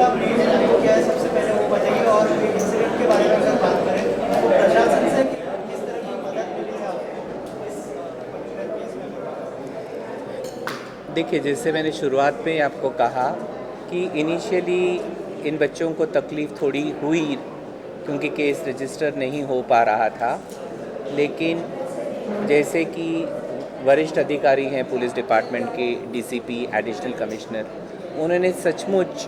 आपने वो क्या है सबसे पहले वो बताइए। और इंसिडेंट के बारे में अगर बात करें तो प्रशासन से किस तरह की मदद मिली है आपको इस पर्टिकुलर केस में? देखिए, जैसे मैंने शुरुआत में आपको कहा कि इनिशियली इन बच्चों को तकलीफ़ थोड़ी हुई क्योंकि केस रजिस्टर नहीं हो पा रहा था, लेकिन जैसे कि वरिष्ठ अधिकारी हैं पुलिस डिपार्टमेंट के, डीसीपी, एडिशनल कमिश्नर, उन्होंने सचमुच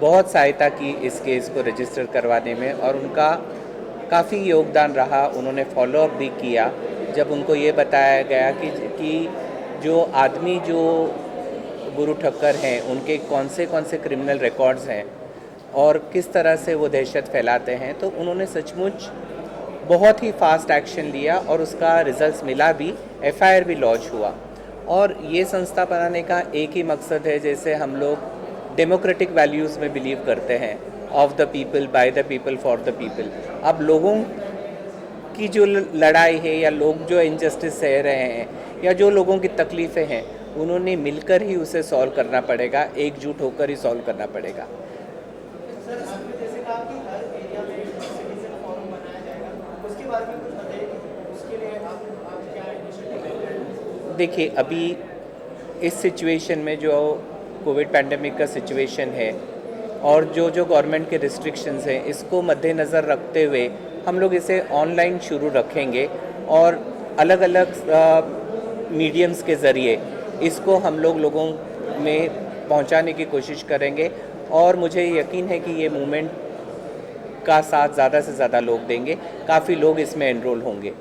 बहुत सहायता की इस केस को रजिस्टर करवाने में और उनका काफ़ी योगदान रहा। उन्होंने फॉलोअप भी किया जब उनको ये बताया गया कि जो आदमी जो गुरु ठक्कर हैं उनके कौन से क्रिमिनल रिकॉर्ड्स हैं और किस तरह से वो दहशत फैलाते हैं, तो उन्होंने सचमुच बहुत ही फास्ट एक्शन लिया और उसका रिजल्ट्स मिला भी, एफआईआर भी लॉन्च हुआ। और ये संस्था बनाने का एक ही मकसद है, जैसे हम लोग डेमोक्रेटिक वैल्यूज़ में बिलीव करते हैं, of the people, by the people, for the people. अब लोगों की जो लड़ाई है या लोग जो इनजस्टिस सह रहे हैं या जो लोगों की तकलीफ़ें हैं, उन्होंने मिलकर ही उसे सॉल्व करना पड़ेगा, एकजुट होकर ही सॉल्व करना पड़ेगा। सर, आपने जैसे कहा कि हर एरिया में सिटीजन फोरम बनाया जाएगा, उसके बारे में कुछ बताइए कि उसके लिए आप क्या इनिशिएटिव लेंगे? देखिए, अभी इस सिचुएशन में जो कोविड पैंडेमिक का सिचुएशन है और जो गवर्नमेंट के रिस्ट्रिक्शंस हैं, इसको मद्देनज़र रखते हुए हम लोग इसे ऑनलाइन शुरू रखेंगे और अलग अलग मीडियम्स के ज़रिए इसको हम लोगों में पहुंचाने की कोशिश करेंगे। और मुझे यकीन है कि ये मूवमेंट का साथ ज़्यादा से ज़्यादा लोग देंगे, काफ़ी लोग इसमें एनरोल होंगे।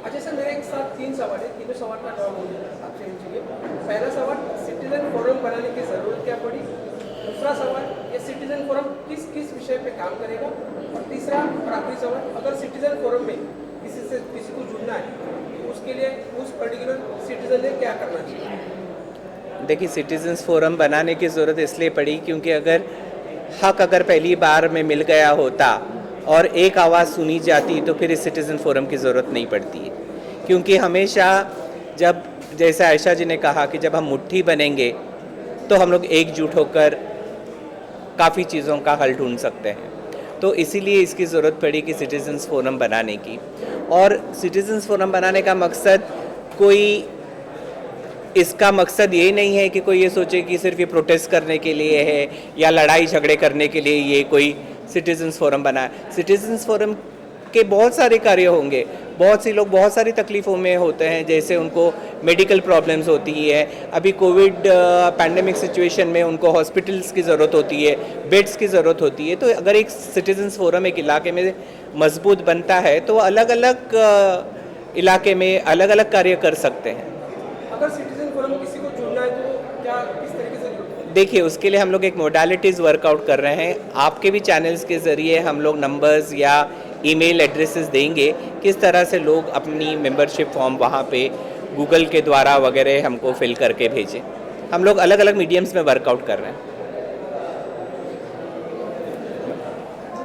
अच्छा सर, मेरे एक साथ 3 सवाल है, तीनों सवाल का जवाब मुझे आपसे चाहिए। पहला सवाल, सिटीजन फोरम बनाने की ज़रूरत क्या पड़ी? दूसरा सवाल, ये सिटीजन फोरम किस किस विषय पे काम करेगा? और तीसरा और आखिरी सवाल, अगर सिटीजन फोरम में किसी को जुड़ना है तो उसके लिए उस पर्टिकुलर सिटीजन ने क्या करना चाहिए? देखिए, सिटीजन्स फोरम बनाने की ज़रूरत इसलिए पड़ी क्योंकि अगर पहली बार में मिल गया होता और एक आवाज़ सुनी जाती तो फिर इस सिटीज़न फोरम की ज़रूरत नहीं पड़ती है। क्योंकि हमेशा जब, जैसे आयशा जी ने कहा कि जब हम मुट्ठी बनेंगे तो हम लोग एकजुट होकर काफ़ी चीज़ों का हल ढूंढ सकते हैं। तो इसीलिए इसकी ज़रूरत पड़ी कि सिटीजन्स फोरम बनाने की। और सिटीजन्स फोरम बनाने का मकसद इसका मकसद ये नहीं है कि कोई ये सोचे कि सिर्फ ये प्रोटेस्ट करने के लिए है या लड़ाई झगड़े करने के लिए ये कोई सिटीजन्स फोरम बना है। सिटीजन्स फोरम के बहुत सारे कार्य होंगे। बहुत से लोग बहुत सारी तकलीफ़ों में होते हैं, जैसे उनको मेडिकल प्रॉब्लम्स होती है, अभी कोविड पैंडेमिक सिचुएशन में उनको हॉस्पिटल्स की ज़रूरत होती है, बेड्स की ज़रूरत होती है। तो अगर एक सिटीजन्स फोरम एक इलाके में मजबूत बनता है तो अलग अलग इलाके में अलग अलग कार्य कर सकते हैं। अगर सिटीजन फोरम किसी को जुड़ना है तो क्या किस तरीके से जुड़ना? देखिए, उसके लिए हम लोग एक मोडालिटीज़ वर्कआउट कर रहे हैं। आपके भी चैनल्स के ज़रिए हम लोग नंबर्स या ईमेल एड्रेसेस देंगे, किस तरह से लोग अपनी मेंबरशिप फॉर्म वहाँ पे गूगल के द्वारा वगैरह हमको फिल करके भेजें। हम लोग अलग अलग मीडियम्स में वर्कआउट कर रहे हैं।